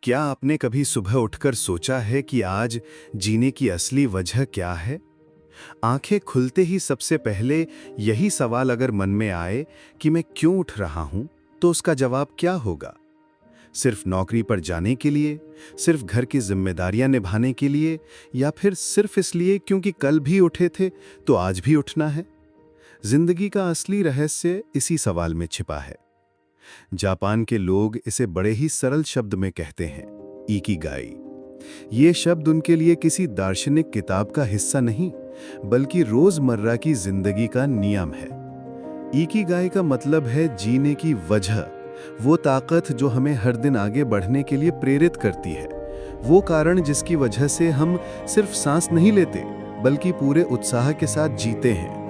क्या आपने कभी सुबह उठकर सोचा है कि आज जीने की असली वजह क्या है? आंखें खुलते ही सबसे पहले यही सवाल अगर मन में आए कि मैं क्यों उठ रहा हूं, तो उसका जवाब क्या होगा? सिर्फ नौकरी पर जाने के लिए, सिर्फ घर की जिम्मेदारियां निभाने के लिए, या फिर सिर्फ इसलिए क्योंकि कल भी उठे थे तो आज भी उठना है? जिंदगी का असली रहस्य इसी सवाल में छिपा है। जापान के लोग इसे बड़े ही सरल शब्द में कहते हैं, इकिगाई। ये शब्द उनके लिए किसी दार्शनिक किताब का हिस्सा नहीं, बल्कि रोजमर्रा की जिंदगी का नियम है। इकिगाई का मतलब है जीने की वजह, वो ताकत जो हमें हर दिन आगे बढ़ने के लिए प्रेरित करती है, वो कारण जिसकी वजह से हम सिर्फ सांस नहीं लेते बल्कि पूरे उत्साह के साथ जीते हैं।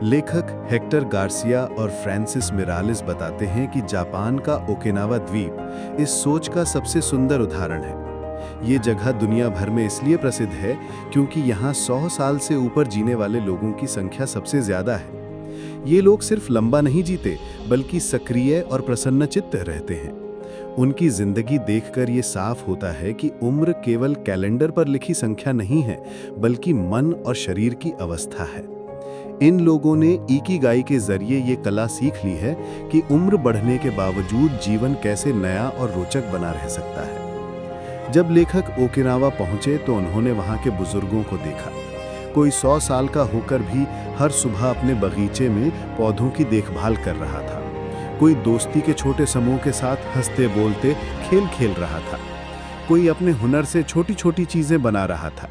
लेखक हेक्टर गार्सिया और फ्रांसिस मिरालिस बताते हैं कि जापान का ओकिनावा द्वीप इस सोच का सबसे सुंदर उदाहरण है। ये जगह दुनिया भर में इसलिए प्रसिद्ध है क्योंकि यहाँ 100 साल से ऊपर जीने वाले लोगों की संख्या सबसे ज्यादा है। ये लोग सिर्फ लंबा नहीं जीते बल्कि सक्रिय और प्रसन्नचित्त रहते हैं। उनकी जिंदगी देखकर ये साफ होता है कि उम्र केवल कैलेंडर पर लिखी संख्या नहीं है, बल्कि मन और शरीर की अवस्था है। इन लोगों ने इकिगाई के जरिए ये कला सीख ली है कि उम्र बढ़ने के बावजूद जीवन कैसे नया और रोचक बना रह सकता है। जब लेखक ओकिनावा पहुंचे तो उन्होंने वहां के बुजुर्गों को देखा। कोई 100 साल का होकर भी हर सुबह अपने बगीचे में पौधों की देखभाल कर रहा था। कोई दोस्ती के छोटे समूह के साथ हंसते बोलते खेल खेल रहा था। कोई अपने हुनर से छोटी छोटी चीजें बना रहा था।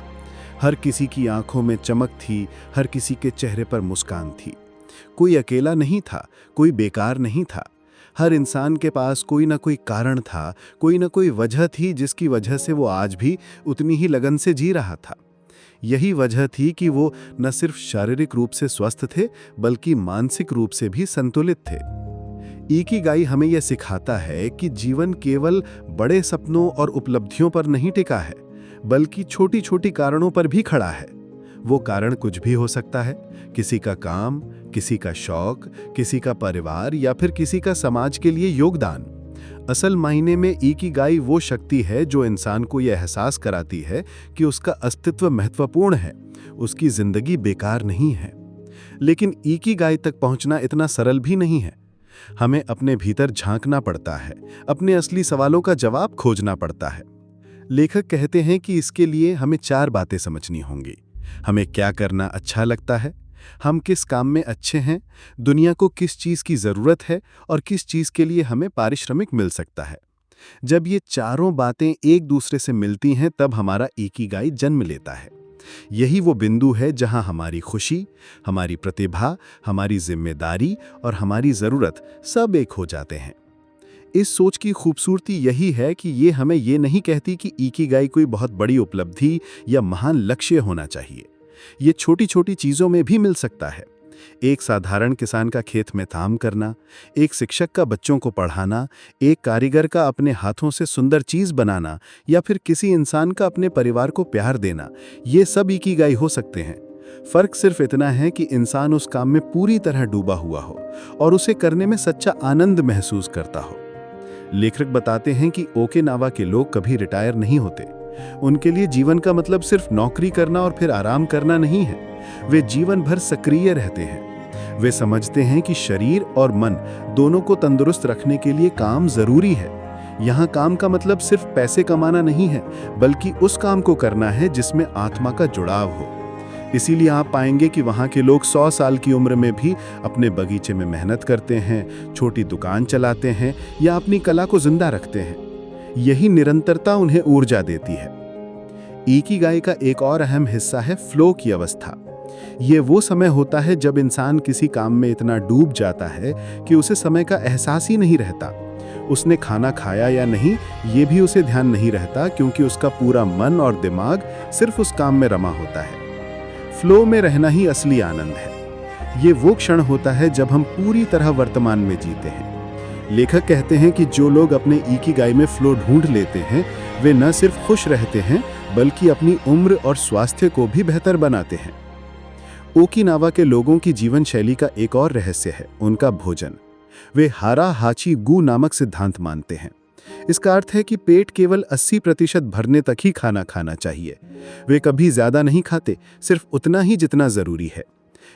हर किसी की आंखों में चमक थी, हर किसी के चेहरे पर मुस्कान थी। कोई अकेला नहीं था, कोई बेकार नहीं था। हर इंसान के पास कोई ना कोई कारण था, कोई ना कोई वजह थी जिसकी वजह से वो आज भी उतनी ही लगन से जी रहा था। यही वजह थी कि वो न सिर्फ शारीरिक रूप से स्वस्थ थे बल्कि मानसिक रूप से भी संतुलित थे। इकिगाई हमें यह सिखाता है कि जीवन केवल बड़े सपनों और उपलब्धियों पर नहीं टिका है, बल्कि छोटी छोटी कारणों पर भी खड़ा है। वो कारण कुछ भी हो सकता है, किसी का काम, किसी का शौक, किसी का परिवार या फिर किसी का समाज के लिए योगदान। असल मायने में इकिगाई वो शक्ति है जो इंसान को यह एहसास कराती है कि उसका अस्तित्व महत्वपूर्ण है, उसकी जिंदगी बेकार नहीं है। लेकिन इकिगाई तक पहुंचना इतना सरल भी नहीं है। हमें अपने भीतर झांकना पड़ता है, अपने असली सवालों का जवाब खोजना पड़ता है। लेखक कहते हैं कि इसके लिए हमें 4 बातें समझनी होंगी। हमें क्या करना अच्छा लगता है, हम किस काम में अच्छे हैं, दुनिया को किस चीज़ की ज़रूरत है और किस चीज़ के लिए हमें पारिश्रमिक मिल सकता है। जब ये चारों बातें एक दूसरे से मिलती हैं तब हमारा इकिगाई जन्म लेता है। यही वो बिंदु है जहां हमारी खुशी, हमारी प्रतिभा, हमारी जिम्मेदारी और हमारी ज़रूरत सब एक हो जाते हैं। इस सोच की खूबसूरती यही है कि ये हमें ये नहीं कहती कि इकिगाई कोई बहुत बड़ी उपलब्धि या महान लक्ष्य होना चाहिए। ये छोटी छोटी चीज़ों में भी मिल सकता है। एक साधारण किसान का खेत में काम करना, एक शिक्षक का बच्चों को पढ़ाना, एक कारीगर का अपने हाथों से सुंदर चीज़ बनाना या फिर किसी इंसान का अपने परिवार को प्यार देना, ये सब इकिगाई हो सकते हैं। फर्क सिर्फ इतना है कि इंसान उस काम में पूरी तरह डूबा हुआ हो और उसे करने में सच्चा आनंद महसूस करता हो। लेखक बताते हैं कि ओकिनावा के लोग कभी रिटायर नहीं होते। उनके लिए जीवन का मतलब सिर्फ नौकरी करना और फिर आराम करना नहीं है। वे जीवन भर सक्रिय रहते हैं। वे समझते हैं कि शरीर और मन दोनों को तंदुरुस्त रखने के लिए काम जरूरी है। यहाँ काम का मतलब सिर्फ पैसे कमाना नहीं है, बल्कि उस काम को करना है जिसमें आत्मा का जुड़ाव हो। इसीलिए आप पाएंगे कि वहाँ के लोग 100 साल की उम्र में भी अपने बगीचे में मेहनत करते हैं, छोटी दुकान चलाते हैं या अपनी कला को जिंदा रखते हैं। यही निरंतरता उन्हें ऊर्जा देती है। इकिगाई का एक और अहम हिस्सा है फ्लो की अवस्था। ये वो समय होता है जब इंसान किसी काम में इतना डूब जाता है कि उसे समय का एहसास ही नहीं रहता। उसने खाना खाया या नहीं ये भी उसे ध्यान नहीं रहता, क्योंकि उसका पूरा मन और दिमाग सिर्फ उस काम में रमा होता है। फ्लो में रहना ही असली आनंद है। ये वो क्षण होता है जब हम पूरी तरह वर्तमान में जीते हैं। लेखक कहते हैं कि जो लोग अपने इकिगाई में फ्लो ढूंढ लेते हैं, वे न सिर्फ खुश रहते हैं बल्कि अपनी उम्र और स्वास्थ्य को भी बेहतर बनाते हैं। ओकिनावा के लोगों की जीवन शैली का एक और रहस्य है उनका भोजन। वे हारा हाची गु नामक सिद्धांत मानते हैं। इसका अर्थ है कि पेट केवल 80% भरने तक ही खाना खाना चाहिए। वे कभी ज्यादा नहीं खाते, सिर्फ उतना ही जितना जरूरी है।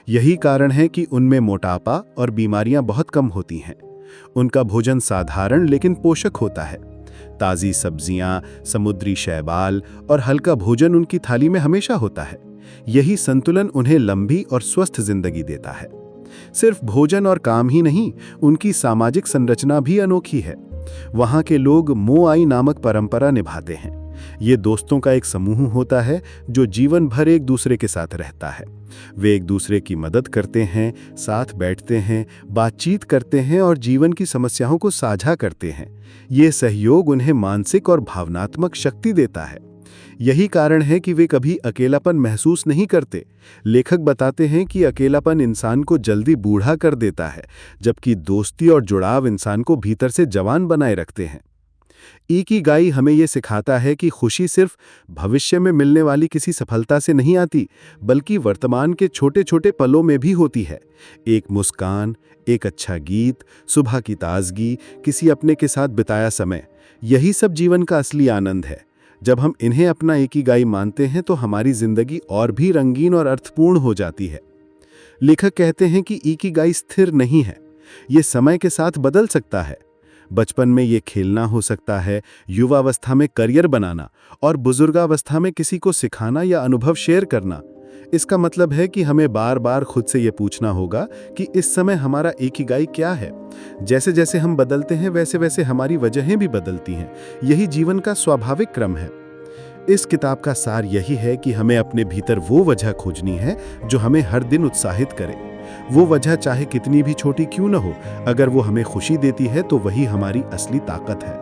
यही कारण है कि उनमें मोटापा और बीमारियां बहुत कम होती हैं। उनका भोजन साधारण लेकिन पोषक होता है। ताज़ी सब्जियां, समुद्री शैवाल और हल्का भोजन उनकी थाली में हमेशा होता है। यही संतुलन उन्हें लंबी और स्वस्थ जिंदगी देता है। सिर्फ भोजन और काम ही नहीं, उनकी सामाजिक संरचना भी अनोखी है। वहाँ के लोग मोआई नामक परंपरा निभाते हैं। ये दोस्तों का एक समूह होता है जो जीवन भर एक दूसरे के साथ रहता है। वे एक दूसरे की मदद करते हैं, साथ बैठते हैं, बातचीत करते हैं और जीवन की समस्याओं को साझा करते हैं। ये सहयोग उन्हें मानसिक और भावनात्मक शक्ति देता है। यही कारण है कि वे कभी अकेलापन महसूस नहीं करते। लेखक बताते हैं कि अकेलापन इंसान को जल्दी बूढ़ा कर देता है, जबकि दोस्ती और जुड़ाव इंसान को भीतर से जवान बनाए रखते हैं। इकिगाई हमें ये सिखाता है कि खुशी सिर्फ भविष्य में मिलने वाली किसी सफलता से नहीं आती, बल्कि वर्तमान के छोटे छोटे पलों में भी होती है। एक मुस्कान, एक अच्छा गीत, सुबह की ताजगी, किसी अपने के साथ बिताया समय, यही सब जीवन का असली आनंद है। जब हम इन्हें अपना इकिगाई मानते हैं तो हमारी जिंदगी और भी रंगीन और अर्थपूर्ण हो जाती है। लेखक कहते हैं कि इकिगाई स्थिर नहीं है, ये समय के साथ बदल सकता है। बचपन में ये खेलना हो सकता है, युवावस्था में करियर बनाना और बुजुर्गावस्था में किसी को सिखाना या अनुभव शेयर करना। इसका मतलब है कि हमें बार बार खुद से ये पूछना होगा कि इस समय हमारा इकिगाई क्या है। जैसे जैसे हम बदलते हैं वैसे वैसे हमारी वजहें भी बदलती हैं। यही जीवन का स्वाभाविक क्रम है। इस किताब का सार यही है कि हमें अपने भीतर वो वजह खोजनी है जो हमें हर दिन उत्साहित करे। वो वजह चाहे कितनी भी छोटी क्यों न हो, अगर वो हमें खुशी देती है तो वही हमारी असली ताकत है।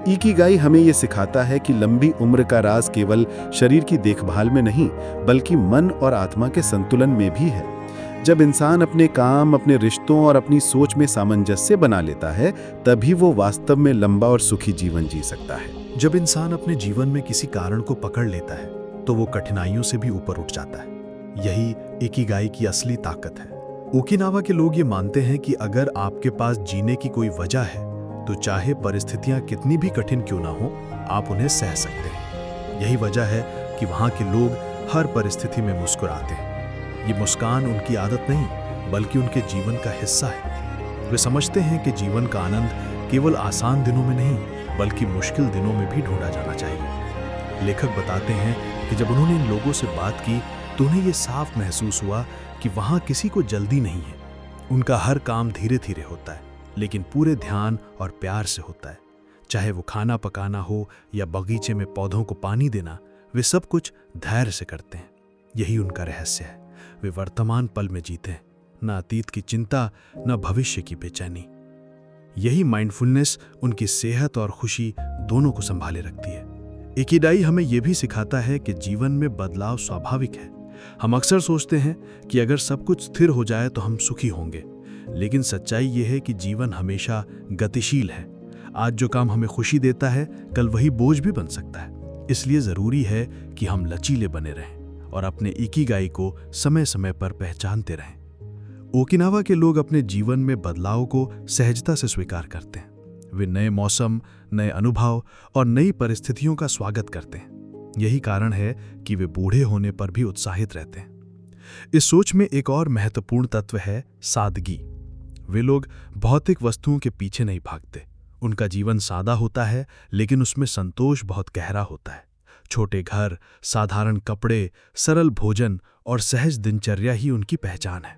इकिगाई हमें ये सिखाता है कि लंबी उम्र का राज केवल शरीर की देखभाल में नहीं, बल्कि मन और आत्मा के संतुलन में भी है। जब इंसान अपने काम, अपने रिश्तों और अपनी सोच में सामंजस्य बना लेता है, तभी वो वास्तव में लंबा और सुखी जीवन जी सकता है। जब इंसान अपने जीवन में किसी कारण को पकड़ लेता है तो वो कठिनाइयों से भी ऊपर उठ जाता है। यही इकिगाई की असली ताकत है। ओकिनावा के लोग ये मानते हैं कि अगर आपके पास जीने की कोई वजह है तो चाहे परिस्थितियां कितनी भी कठिन क्यों ना हो, आप उन्हें सह सकते हैं। यही वजह है कि वहाँ के लोग हर परिस्थिति में मुस्कुराते हैं। ये मुस्कान उनकी आदत नहीं, बल्कि उनके जीवन का हिस्सा है। वे समझते हैं कि जीवन का आनंद केवल आसान दिनों में नहीं, बल्कि मुश्किल दिनों में भी ढूंढा जाना चाहिए। लेखक बताते हैं कि जब उन्होंने इन लोगों से बात की तो उन्हें ये साफ महसूस हुआ कि वहाँ किसी को जल्दी नहीं है। उनका हर काम धीरे धीरे होता है, लेकिन पूरे ध्यान और प्यार से होता है। चाहे वो खाना पकाना हो या बगीचे में पौधों को पानी देना, वे सब कुछ धैर्य से करते हैं। यही उनका रहस्य है। वे वर्तमान पल में जीते हैं, न अतीत की चिंता, न भविष्य की बेचैनी। यही माइंडफुलनेस उनकी सेहत और खुशी दोनों को संभाले रखती है। इकिगाई हमें यह भी सिखाता है कि जीवन में बदलाव स्वाभाविक है। हम अक्सर सोचते हैं कि अगर सब कुछ स्थिर हो जाए तो हम सुखी होंगे, लेकिन सच्चाई यह है कि जीवन हमेशा गतिशील है। आज जो काम हमें खुशी देता है, कल वही बोझ भी बन सकता है। इसलिए जरूरी है कि हम लचीले बने रहें और अपने इकिगाई को समय समय पर पहचानते रहें। ओकिनावा के लोग अपने जीवन में बदलाव को सहजता से स्वीकार करते हैं। वे नए मौसम, नए अनुभव और नई परिस्थितियों का स्वागत करते हैं। यही कारण है कि वे बूढ़े होने पर भी उत्साहित रहते हैं। इस सोच में एक और महत्वपूर्ण तत्व है सादगी। वे लोग भौतिक वस्तुओं के पीछे नहीं भागते। उनका जीवन सादा होता है, लेकिन उसमें संतोष बहुत गहरा होता है। छोटे घर, साधारण कपड़े, सरल भोजन और सहज दिनचर्या ही उनकी पहचान है।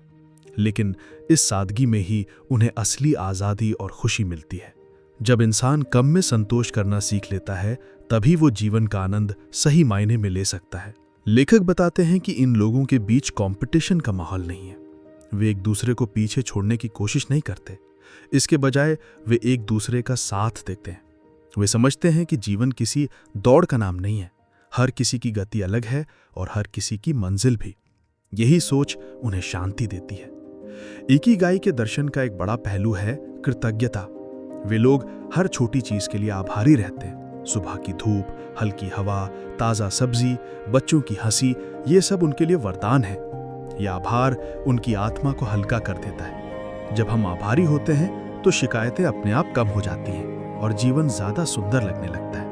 लेकिन इस सादगी में ही उन्हें असली आज़ादी और खुशी मिलती है। जब इंसान कम में संतोष करना सीख लेता है, तभी वो जीवन का आनंद सही मायने में ले सकता है। लेखक बताते हैं कि इन लोगों के बीच कंपटीशन का माहौल नहीं है। वे एक दूसरे को पीछे छोड़ने की कोशिश नहीं करते। इसके बजाय वे एक दूसरे का साथ देते हैं। वे समझते हैं कि जीवन किसी दौड़ का नाम नहीं है। हर किसी की गति अलग है और हर किसी की मंजिल भी। यही सोच उन्हें शांति देती है। इकिगाई के दर्शन का एक बड़ा पहलू है कृतज्ञता। वे लोग हर छोटी चीज के लिए आभारी रहते हैं। सुबह की धूप, हल्की हवा, ताज़ा सब्जी, बच्चों की हंसी, ये सब उनके लिए वरदान है। यह आभार उनकी आत्मा को हल्का कर देता है। जब हम आभारी होते हैं तो शिकायतें अपने आप कम हो जाती हैं। और जीवन ज्यादा सुंदर लगने लगता है।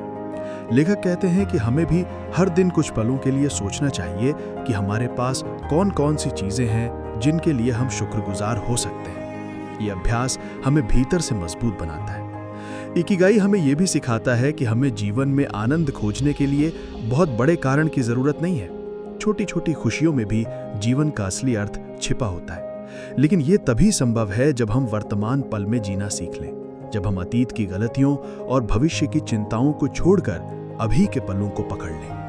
लेखक कहते हैं कि हमें भी हर दिन कुछ पलों के लिए सोचना चाहिए कि हमारे पास कौन कौन सी चीजें हैं जिनके लिए हम शुक्रगुजार हो सकते हैं। ये अभ्यास हमें भीतर से मजबूत बनाता है। इकिगाई हमें यह भी सिखाता है कि हमें जीवन में आनंद खोजने के लिए बहुत बड़े कारण की जरूरत नहीं है। छोटी छोटी खुशियों में भी जीवन का असली अर्थ छिपा होता है। लेकिन ये तभी संभव है जब हम वर्तमान पल में जीना सीख लें, जब हम अतीत की गलतियों और भविष्य की चिंताओं को छोड़कर अभी के पलों को पकड़ लें।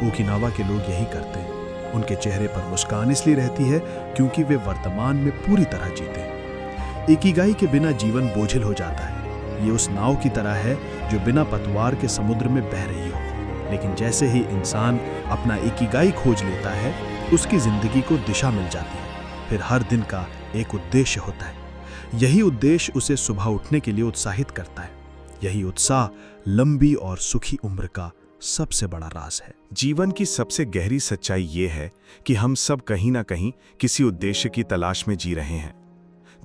ओकिनावा के लोग यही करते हैं। उनके चेहरे पर मुस्कान इसलिए रहती है क्योंकि वे वर्तमान में पूरी तरह जीते हैं। इकिगाई के बिना जीवन बोझिल हो जाता है। ये उस नाव की तरह है जो बिना पतवार के समुद्र में बह रही हो। लेकिन जैसे ही इंसान अपना इकिगाई खोज लेता है, उसकी जिंदगी को दिशा मिल जाती है। फिर हर दिन का एक उद्देश्य होता है। यही उद्देश्य उसे सुबह उठने के लिए उत्साहित करता है। यही उत्साह लंबी और सुखी उम्र का सबसे बड़ा राज है। जीवन की सबसे गहरी सच्चाई ये है कि हम सब कहीं ना कहीं किसी उद्देश्य की तलाश में जी रहे हैं।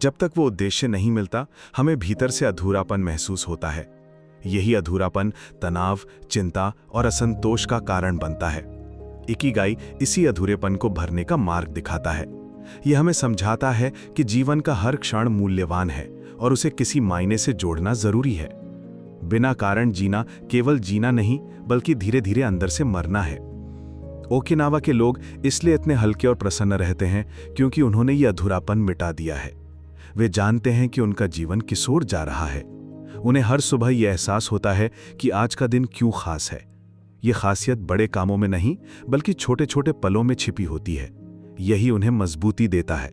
जब तक वो उद्देश्य नहीं मिलता, हमें भीतर से अधूरापन महसूस होता है। यही अधूरापन तनाव, चिंता और असंतोष का कारण बनता है। इकिगाई इसी अधूरेपन को भरने का मार्ग दिखाता है। यह हमें समझाता है कि जीवन का हर क्षण मूल्यवान है और उसे किसी मायने से जोड़ना जरूरी है। बिना कारण जीना केवल जीना नहीं, बल्कि धीरे धीरे अंदर से मरना है। ओकिनावा के लोग इसलिए इतने हल्के और प्रसन्न रहते हैं क्योंकि उन्होंने ये अधूरापन मिटा दिया है। वे जानते हैं कि उनका जीवन किस ओर जा रहा है। उन्हें हर सुबह यह एहसास होता है कि आज का दिन क्यों खास है। ये खासियत बड़े कामों में नहीं, बल्कि छोटे छोटे पलों में छिपी होती है। यही उन्हें मजबूती देता है।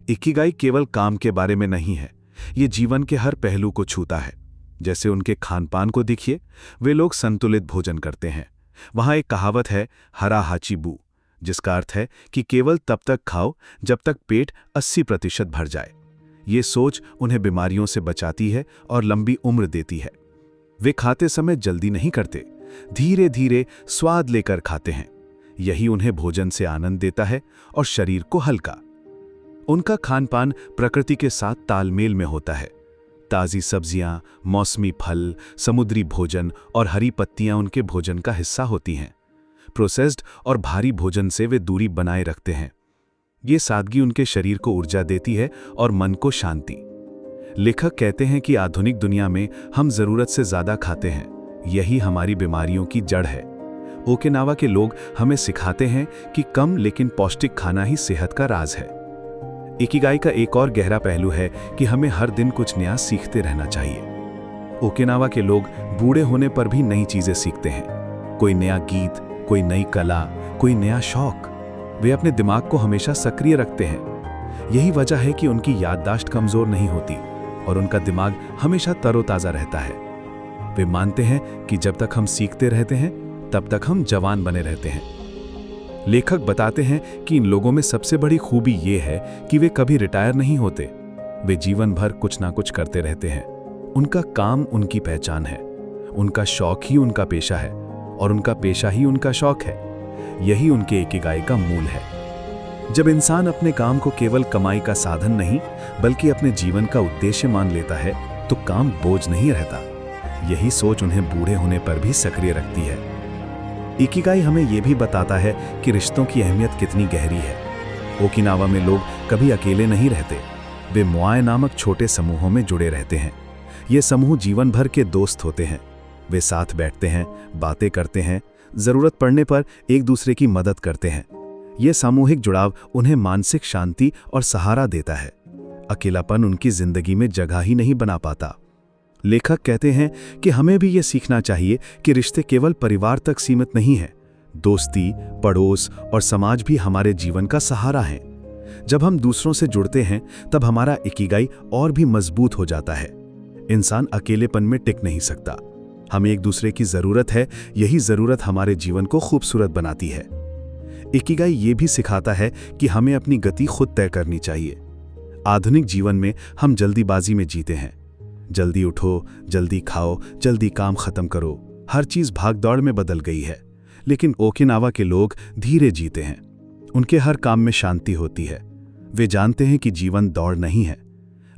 इकिगाई केवल काम के बारे में नहीं है, ये जीवन के हर पहलू को छूता है। जैसे उनके खानपान को देखिए, वे लोग संतुलित भोजन करते हैं। वहां एक कहावत है, हरा हाचीबू, जिसका अर्थ है कि केवल तब तक खाओ जब तक पेट 80% भर जाए। ये सोच उन्हें बीमारियों से बचाती है और लंबी उम्र देती है। वे खाते समय जल्दी नहीं करते, धीरे धीरे स्वाद लेकर खाते हैं। यही उन्हें भोजन से आनंद देता है और शरीर को हल्का। उनका खानपान प्रकृति के साथ तालमेल में होता है। ताज़ी सब्जियां, मौसमी फल, समुद्री भोजन और हरी पत्तियां उनके भोजन का हिस्सा होती हैं। प्रोसेस्ड और भारी भोजन से वे दूरी बनाए रखते हैं। ये सादगी उनके शरीर को ऊर्जा देती है और मन को शांति। लेखक कहते हैं कि आधुनिक दुनिया में हम जरूरत से ज्यादा खाते हैं। यही हमारी बीमारियों की जड़ है। ओकिनावा के लोग हमें सिखाते हैं कि कम लेकिन पौष्टिक खाना ही सेहत का राज है। इकिगाई का एक और गहरा पहलू है कि हमें हर दिन कुछ नया सीखते रहना चाहिए। ओकिनावा के लोग बूढ़े होने पर भी नई चीजें सीखते हैं। कोई नया गीत, कोई नई कला, कोई नया शौक। वे अपने दिमाग को हमेशा सक्रिय रखते हैं। यही वजह है कि उनकी याददाश्त कमजोर नहीं होती और उनका दिमाग हमेशा तरोताजा रहता है। वे मानते हैं कि जब तक हम सीखते रहते हैं, तब तक हम जवान बने रहते हैं। लेखक बताते हैं कि इन लोगों में सबसे बड़ी खूबी ये है कि वे कभी रिटायर नहीं होते। वे जीवन भर कुछ ना कुछ करते रहते हैं। उनका काम उनकी पहचान है, उनका शौक ही उनका पेशा है और उनका पेशा ही उनका शौक है। यही उनके इकिगाई का मूल है। जब इंसान अपने काम को केवल कमाई का साधन नहीं, बल्कि अपने जीवन का उद्देश्य मान लेता है, तो काम बोझ नहीं रहता। यही सोच उन्हें बूढ़े होने पर भी सक्रिय रखती है। इकिगाई हमें यह भी बताता है कि रिश्तों की अहमियत कितनी गहरी है। ओकिनावा में लोग कभी अकेले नहीं रहते। वे मोआए नामक छोटे समूहों में जुड़े रहते हैं। ये समूह जीवन भर के दोस्त होते हैं। वे साथ बैठते हैं, बातें करते हैं, जरूरत पड़ने पर एक दूसरे की मदद करते हैं। ये सामूहिक जुड़ाव उन्हें मानसिक शांति और सहारा देता है। अकेलापन उनकी जिंदगी में जगह ही नहीं बना पाता। लेखक कहते हैं कि हमें भी ये सीखना चाहिए कि रिश्ते केवल परिवार तक सीमित नहीं हैं। दोस्ती, पड़ोस और समाज भी हमारे जीवन का सहारा हैं। जब हम दूसरों से जुड़ते हैं, तब हमारा इकिगाई और भी मजबूत हो जाता है। इंसान अकेलेपन में टिक नहीं सकता। हमें एक दूसरे की जरूरत है। यही जरूरत हमारे जीवन को खूबसूरत बनाती है। इकिगाई ये भी सिखाता है कि हमें अपनी गति खुद तय करनी चाहिए। आधुनिक जीवन में हम जल्दीबाजी में जीते हैं। जल्दी उठो, जल्दी खाओ, जल्दी काम खत्म करो। हर चीज भागदौड़ में बदल गई है। लेकिन ओकिनावा के लोग धीरे जीते हैं। उनके हर काम में शांति होती है। वे जानते हैं कि जीवन दौड़ नहीं है।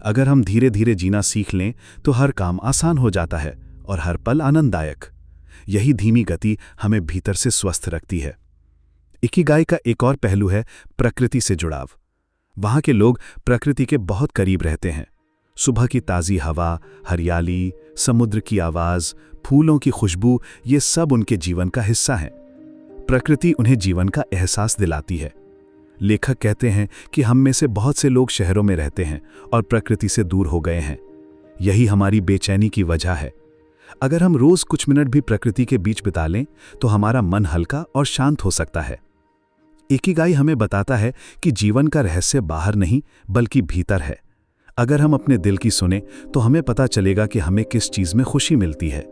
अगर हम धीरे धीरे जीना सीख लें तो हर काम आसान हो जाता है और हर पल आनंददायक। यही धीमी गति हमें भीतर से स्वस्थ रखती है। इकिगाई का एक और पहलू है प्रकृति से जुड़ाव। वहाँ के लोग प्रकृति के बहुत करीब रहते हैं। सुबह की ताज़ी हवा, हरियाली, समुद्र की आवाज़, फूलों की खुशबू, ये सब उनके जीवन का हिस्सा हैं। प्रकृति उन्हें जीवन का एहसास दिलाती है। लेखक कहते हैं कि हम में से बहुत से लोग शहरों में रहते हैं और प्रकृति से दूर हो गए हैं। यही हमारी बेचैनी की वजह है। अगर हम रोज़ कुछ मिनट भी प्रकृति के बीच बिता लें तो हमारा मन हल्का और शांत हो सकता है। इकिगाई हमें बताता है कि जीवन का रहस्य बाहर नहीं बल्कि भीतर है। अगर हम अपने दिल की सुने तो हमें पता चलेगा कि हमें किस चीज़ में खुशी मिलती है।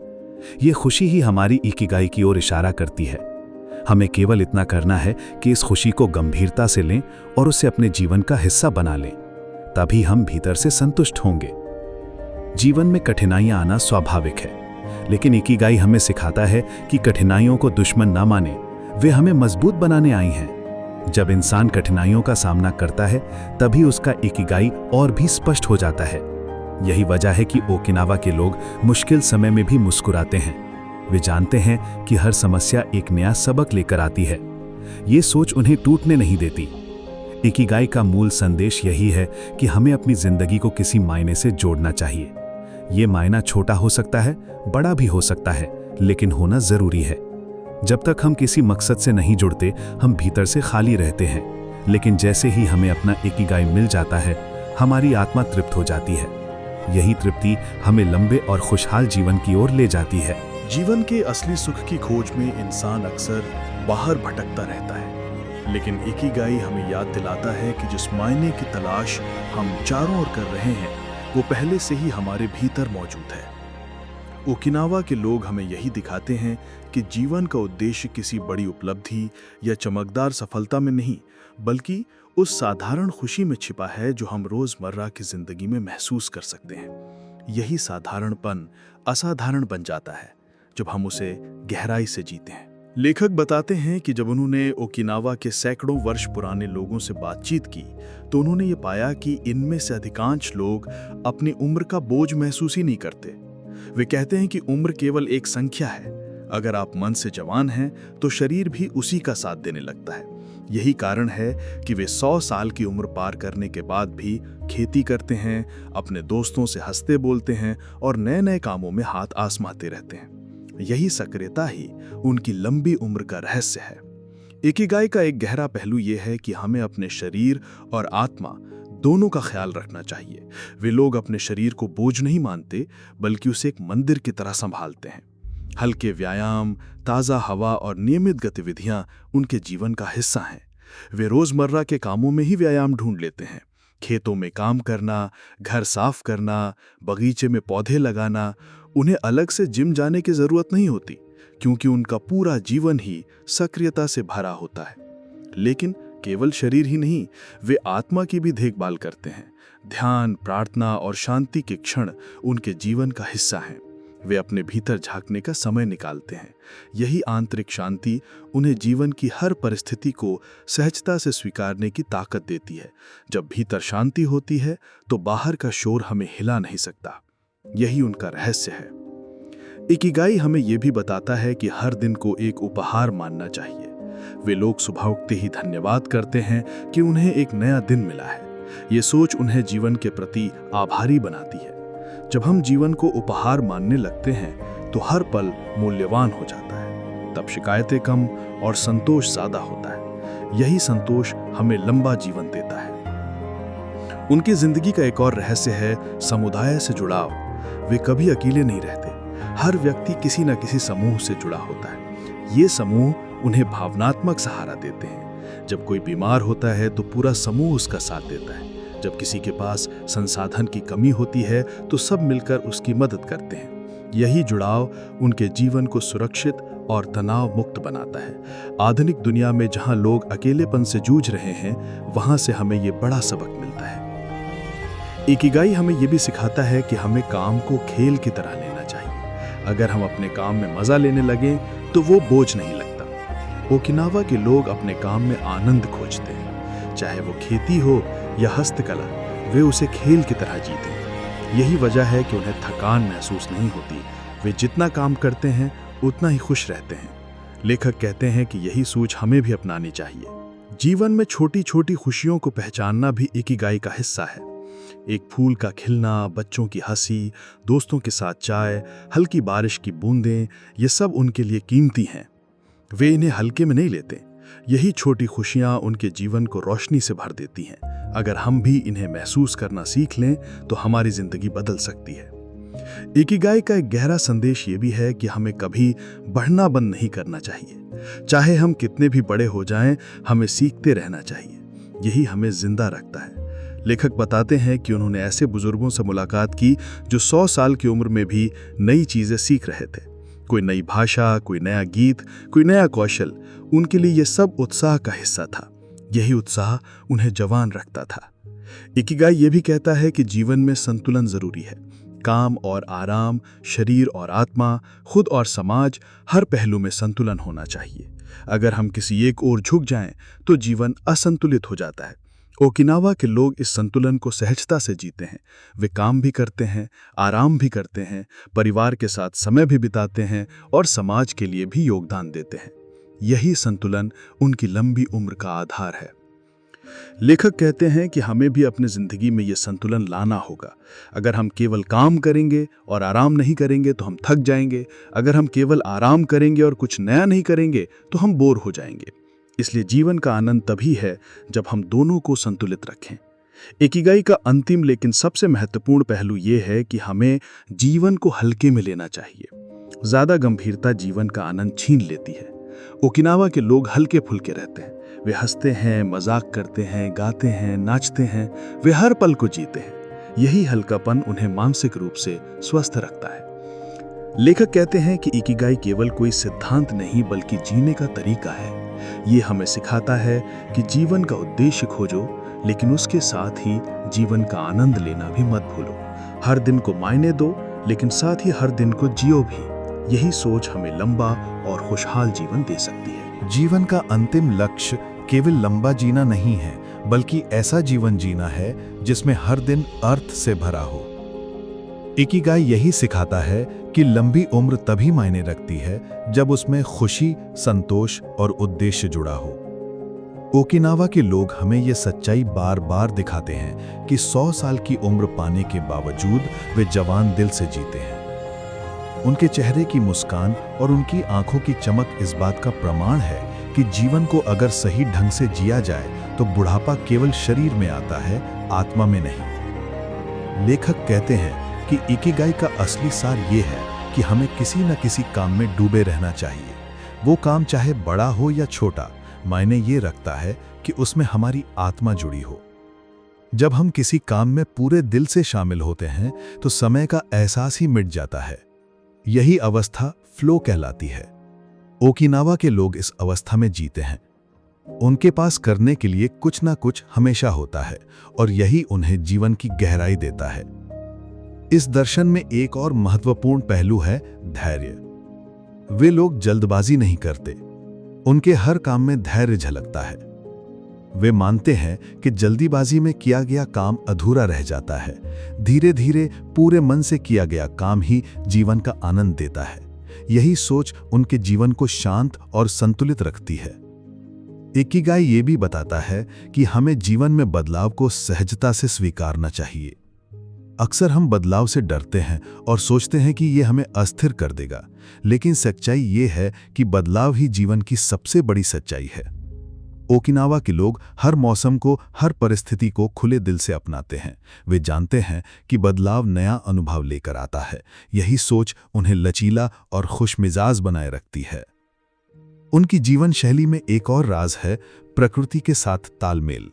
ये खुशी ही हमारी इकिगाई की ओर इशारा करती है। हमें केवल इतना करना है कि इस खुशी को गंभीरता से लें और उसे अपने जीवन का हिस्सा बना लें। तभी हम भीतर से संतुष्ट होंगे। जीवन में कठिनाइयां आना स्वाभाविक है, लेकिन इकिगाई हमें सिखाता है कि कठिनाइयों को दुश्मन ना माने, वे हमें मजबूत बनाने आई हैं। जब इंसान कठिनाइयों का सामना करता है तभी उसका इकिगाई और भी स्पष्ट हो जाता है। यही वजह है कि ओकिनावा के लोग मुश्किल समय में भी मुस्कुराते हैं। वे जानते हैं कि हर समस्या एक नया सबक लेकर आती है। ये सोच उन्हें टूटने नहीं देती। इकिगाई का मूल संदेश यही है कि हमें अपनी जिंदगी को किसी मायने से जोड़ना चाहिए। ये मायना छोटा हो सकता है, बड़ा भी हो सकता है, लेकिन होना जरूरी है। जब तक हम किसी मकसद से नहीं जुड़ते, हम भीतर से खाली रहते हैं। लेकिन जैसे ही हमें अपना इकिगाई मिल जाता है, हमारी आत्मा तृप्त हो जाती है। यही तृप्ति हमें लंबे और खुशहाल जीवन की ओर ले जाती है। जीवन के असली सुख की खोज में इंसान अक्सर बाहर भटकता रहता है, लेकिन इकिगाई हमें याद दिलाता है कि जिस मायने की तलाश हम चारों ओर कर रहे हैं वो पहले से ही हमारे भीतर मौजूद है। ओकिनावा के लोग हमें यही दिखाते हैं कि जीवन का उद्देश्य किसी बड़ी उपलब्धि या चमकदार सफलता में नहीं, बल्कि उस साधारण खुशी में छिपा है जो हम रोजमर्रा की जिंदगी में महसूस कर सकते हैं। यही साधारणपन असाधारण बन जाता है जब हम उसे गहराई से जीते हैं। लेखक बताते हैं कि जब उन्होंने ओकिनावा के सैकड़ों वर्ष पुराने लोगों से बातचीत की तो उन्होंने ये पाया कि इनमें से अधिकांश लोग अपनी उम्र का बोझ महसूस ही नहीं करते। वे कहते हैं कि उम्र केवल एक संख्या है। अगर आप मन से जवान हैं तो शरीर भी उसी का साथ देने लगता है। यही कारण है कि वे 100 साल की उम्र पार करने के बाद भी खेती करते हैं, अपने दोस्तों से हंसते बोलते हैं और नए नए कामों में हाथ आजमाते रहते हैं। यही सक्रियता ही उनकी लंबी उम्र का रहस्य है। इकिगाई का एक गहरा पहलू यह है कि हमें अपने शरीर और आत्मा दोनों का ख्याल रखना चाहिए। वे लोग अपने शरीर को बोझ नहीं मानते, बल्कि उसे एक मंदिर की तरह संभालते हैं। हल्के व्यायाम, ताज़ा हवा और नियमित गतिविधियां उनके जीवन का हिस्सा हैं। वे रोजमर्रा के कामों में ही व्यायाम ढूंढ लेते हैं। खेतों में काम करना, घर साफ करना, बगीचे में पौधे लगाना, उन्हें अलग से जिम जाने की जरूरत नहीं होती, क्योंकि उनका पूरा जीवन ही सक्रियता से भरा होता है। लेकिन केवल शरीर ही नहीं, वे आत्मा की भी देखभाल करते हैं। ध्यान, प्रार्थना और शांति के क्षण उनके जीवन का हिस्सा हैं। वे अपने भीतर झांकने का समय निकालते हैं। यही आंतरिक शांति उन्हें जीवन की हर परिस्थिति को सहजता से स्वीकारने की ताकत देती है। जब भीतर शांति होती है तो बाहर का शोर हमें हिला नहीं सकता। यही उनका रहस्य है। इकिगाई हमें यह भी बताता है कि हर दिन को एक उपहार मानना चाहिए। वे लोग सुबह उठते ही धन्यवाद करते हैं कि उन्हें एक नया दिन मिला है। ये सोच उन्हें जीवन के प्रति आभारी बनाती है। जब हम जीवन को उपहार मानने लगते हैं तो हर पल मूल्यवान हो जाता है। तब शिकायतें कम और संतोष ज्यादा होता है। यही संतोष हमें लंबा जीवन देता है। उनकी जिंदगी का एक और रहस्य है समुदाय से जुड़ाव। वे कभी अकेले नहीं रहते। हर व्यक्ति किसी न किसी समूह से जुड़ा होता है। ये समूह उन्हें भावनात्मक सहारा देते हैं। जब कोई बीमार होता है तो पूरा समूह उसका साथ देता है। जब किसी के पास संसाधन की कमी होती है तो सब मिलकर उसकी मदद करते हैं। यही जुड़ाव उनके जीवन को सुरक्षित और तनाव मुक्त बनाता है। आधुनिक दुनिया में जहां लोग अकेलेपन से जूझ रहे हैं, वहां से हमें ये बड़ा सबक मिलता है। इकिगाई हमें ये भी सिखाता है कि हमें काम को खेल की तरह लेना चाहिए। अगर हम अपने काम में मजा लेने लगें तो वो बोझ नहीं लगता। ओकिनावा के लोग अपने काम में आनंद खोजते हैं, चाहे वो खेती हो या हस्तकला। वे उसे खेल की तरह जीते। यही वजह है कि उन्हें थकान महसूस नहीं होती। वे जितना काम करते हैं उतना ही खुश रहते हैं। लेखक कहते हैं कि यही सोच हमें भी अपनानी चाहिए। जीवन में छोटी छोटी खुशियों को पहचानना भी इकिगाई का हिस्सा है। एक फूल का खिलना, बच्चों की हंसी, दोस्तों के साथ चाय, हल्की बारिश की बूंदें, ये सब उनके लिए कीमती हैं। वे इन्हें हल्के में नहीं लेते। यही छोटी खुशियां उनके जीवन को रोशनी से भर देती हैं। अगर हम भी इन्हें महसूस करना सीख लें तो हमारी जिंदगी बदल सकती है। इकिगाई का एक गहरा संदेश ये भी है कि हमें कभी बढ़ना बंद नहीं करना चाहिए। चाहे हम कितने भी बड़े हो जाएं, हमें सीखते रहना चाहिए। यही हमें जिंदा रखता है। लेखक बताते हैं कि उन्होंने ऐसे बुजुर्गों से मुलाकात की जो 100 साल की उम्र में भी नई चीजें सीख रहे थे। कोई नई भाषा, कोई नया गीत, कोई नया कौशल। उनके लिए यह सब उत्साह का हिस्सा था। यही उत्साह उन्हें जवान रखता था। इकिगाई ये भी कहता है कि जीवन में संतुलन जरूरी है। काम और आराम, शरीर और आत्मा, खुद और समाज, हर पहलू में संतुलन होना चाहिए। अगर हम किसी एक ओर झुक जाएं तो जीवन असंतुलित हो जाता है। ओकिनावा के लोग इस संतुलन को सहजता से जीते हैं। वे काम भी करते हैं, आराम भी करते हैं, परिवार के साथ समय भी बिताते हैं और समाज के लिए भी योगदान देते हैं। यही संतुलन उनकी लंबी उम्र का आधार है। लेखक कहते हैं कि हमें भी अपनी जिंदगी में यह संतुलन लाना होगा। अगर हम केवल काम करेंगे और आराम नहीं करेंगे तो हम थक जाएंगे। अगर हम केवल आराम करेंगे और कुछ नया नहीं करेंगे तो हम बोर हो जाएंगे। इसलिए जीवन का आनंद तभी है जब हम दोनों को संतुलित रखें। इकिगाई का अंतिम लेकिन सबसे महत्वपूर्ण पहलू यह है कि हमें जीवन को हल्के में लेना चाहिए। ज्यादा गंभीरता जीवन का आनंद छीन लेती है। ओकिनावा के लोग हल्के फुल्के रहते हैं। वे हंसते हैं, मजाक करते हैं, गाते हैं, नाचते हैं। वे हर पल को जीते हैं। यही हल्कापन उन्हें मानसिक रूप से स्वस्थ रखता है। लेखक कहते हैं कि इकिगाई केवल कोई सिद्धांत नहीं बल्कि जीने का तरीका है। ये हमें सिखाता है कि जीवन का उद्देश्य खोजो, लेकिन उसके साथ ही जीवन का आनंद लेना भी मत भूलो। हर दिन को मायने दो, लेकिन साथ ही हर दिन को जियो भी। यही सोच हमें लंबा और खुशहाल जीवन दे सकती है। जीवन का अंतिम लक्ष्य केवल लंबा जीना नहीं है, बल्कि ऐसा जीवन जीना है जिसमें हर दिन अर्थ से भरा हो। इकिगाई यही सिखाता है कि लंबी उम्र तभी मायने रखती है जब उसमें खुशी, संतोष और उद्देश्य जुड़ा हो। ओकिनावा के लोग हमें ये सच्चाई बार बार दिखाते हैं कि 100 साल की उम्र पाने के बावजूद वे जवान दिल से जीते हैं। उनके चेहरे की मुस्कान और उनकी आंखों की चमक इस बात का प्रमाण है कि जीवन को अगर सही ढंग से जिया जाए तो बुढ़ापा केवल शरीर में आता है, आत्मा में नहीं। लेखक कहते हैं कि इकिगाई का असली सार ये है कि हमें किसी न किसी काम में डूबे रहना चाहिए। वो काम चाहे बड़ा हो या छोटा, मायने ये रखता है कि उसमें हमारी आत्मा जुड़ी हो। जब हम किसी काम में पूरे दिल से शामिल होते हैं तो समय का एहसास ही मिट जाता है। यही अवस्था फ्लो कहलाती है। ओकिनावा के लोग इस अवस्था में जीते हैं। उनके पास करने के लिए कुछ ना कुछ हमेशा होता है और यही उन्हें जीवन की गहराई देता है। इस दर्शन में एक और महत्वपूर्ण पहलू है धैर्य। वे लोग जल्दबाजी नहीं करते। उनके हर काम में धैर्य झलकता है। वे मानते हैं कि जल्दीबाजी में किया गया काम अधूरा रह जाता है। धीरे धीरे पूरे मन से किया गया काम ही जीवन का आनंद देता है। यही सोच उनके जीवन को शांत और संतुलित रखती है। इकिगाई ये भी बताता है कि हमें जीवन में बदलाव को सहजता से स्वीकारना चाहिए। अक्सर हम बदलाव से डरते हैं और सोचते हैं कि ये हमें अस्थिर कर देगा, लेकिन सच्चाई ये है कि बदलाव ही जीवन की सबसे बड़ी सच्चाई है। ओकिनावा के लोग हर मौसम को, हर परिस्थिति को खुले दिल से अपनाते हैं। वे जानते हैं कि बदलाव नया अनुभव लेकर आता है। यही सोच उन्हें लचीला और खुशमिजाज बनाए रखती है। उनकी जीवन शैली में एक और राज है प्रकृति के साथ तालमेल।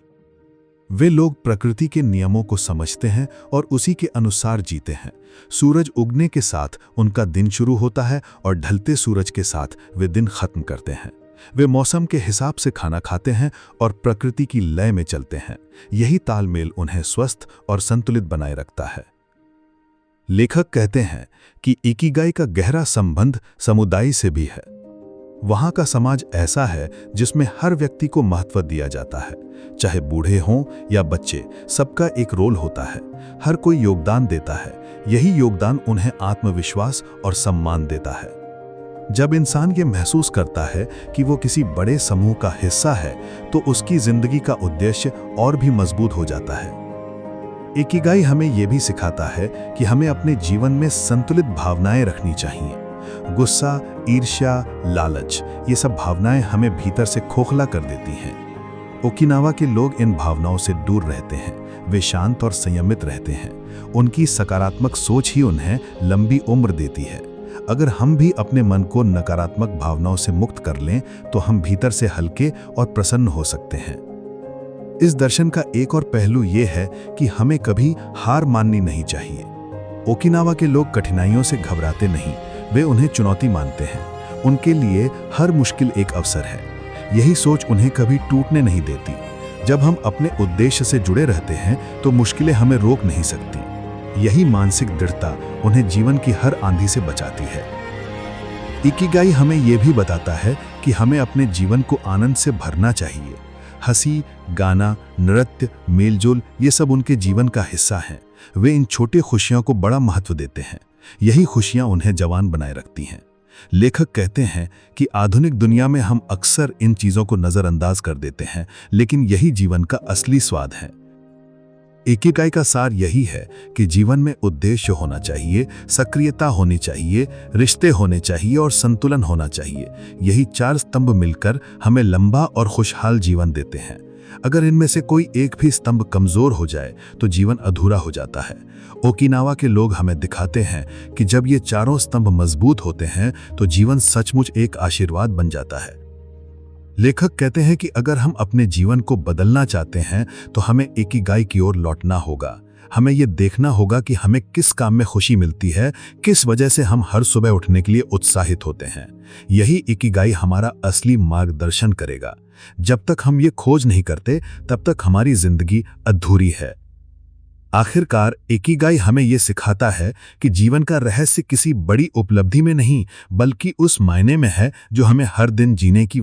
वे लोग प्रकृति के नियमों को समझते हैं और उसी के अनुसार जीते हैं। सूरज उगने के साथ उनका दिन शुरू होता है और ढलते सूरज के साथ वे दिन खत्म करते हैं। वे मौसम के हिसाब से खाना खाते हैं और प्रकृति की लय में चलते हैं। यही तालमेल उन्हें स्वस्थ और संतुलित बनाए रखता है। लेखक कहते हैं कि इकिगाई का गहरा संबंध समुदाय से भी है। वहाँ का समाज ऐसा है जिसमें हर व्यक्ति को महत्व दिया जाता है, चाहे बूढ़े हों या बच्चे, सबका एक रोल होता है। हर कोई योगदान देता है, यही योगदान उन्हें आत्मविश्वास और सम्मान देता है। जब इंसान ये महसूस करता है कि वो किसी बड़े समूह का हिस्सा है, तो उसकी जिंदगी का उद्देश्य और भी मजबूत हो जाता है। इकिगाई हमें ये भी सिखाता है कि हमें अपने जीवन में संतुलित भावनाएं रखनी चाहिए। गुस्सा, ईर्ष्या, लालच, ये सब भावनाएं हमें भीतर से खोखला कर देती हैं। ओकिनावा के लोग इन भावनाओं से दूर रहते हैं, वे शांत और संयमित रहते हैं। उनकी सकारात्मक सोच ही उन्हें लंबी उम्र देती है। अगर हम भी अपने मन को नकारात्मक भावनाओं से मुक्त कर लें, तो हम भीतर से हल्के और प्रसन्न हो सकते हैं। इस दर्शन का एक और पहलू ये है कि हमें कभी हार माननी नहीं चाहिए। ओकिनावा के लोग कठिनाइयों से घबराते नहीं, वे उन्हें चुनौती मानते हैं। उनके लिए हर मुश्किल एक अवसर है। यही सोच उन्हें कभी टूटने नहीं देती। जब हम अपने उद्देश्य से जुड़े रहते हैं, तो मुश्किलें हमें रोक नहीं सकती। यही मानसिक दृढ़ता उन्हें जीवन की हर आंधी से बचाती है। इकिगाई हमें यह भी बताता है कि हमें अपने जीवन को आनंद से भरना चाहिए। हंसी, गाना, नृत्य, मेलजोल, ये सब उनके जीवन का हिस्सा हैं। वे इन छोटी खुशियों को बड़ा महत्व देते हैं। यही खुशियां उन्हें जवान बनाए रखती हैं। लेखक कहते हैं कि आधुनिक दुनिया में हम अक्सर इन चीजों को नजरअंदाज कर देते हैं, लेकिन यही जीवन का असली स्वाद है। इकिगाई का सार यही है कि जीवन में उद्देश्य होना चाहिए, सक्रियता होनी चाहिए, रिश्ते होने चाहिए और संतुलन होना चाहिए। यही चार स्तंभ मिलकर हमें लंबा और खुशहाल जीवन देते हैं। अगर इनमें से कोई एक भी स्तंभ कमजोर हो जाए, तो जीवन अधूरा हो जाता है। ओकिनावा के लोग हमें दिखाते हैं कि जब ये चारों स्तंभ मजबूत होते हैं, तो जीवन सचमुच एक आशीर्वाद बन जाता है। लेखक कहते हैं कि अगर हम अपने जीवन को बदलना चाहते हैं, तो हमें इकिगाई की ओर लौटना होगा। हमें यह देखना होगा कि हमें किस काम में खुशी मिलती है, किस वजह से हम हर सुबह उठने के लिए उत्साहित होते हैं। यही इकिगाई हमारा असली मार्गदर्शन करेगा। जब तक हम ये खोज नहीं करते, तब तक हमारी जिंदगी अधूरी है। आखिरकार इकिगाई हमें यह सिखाता है कि जीवन का रहस्य किसी बड़ी उपलब्धि में नहीं, बल्कि उस मायने में है जो हमें हर दिन जीने की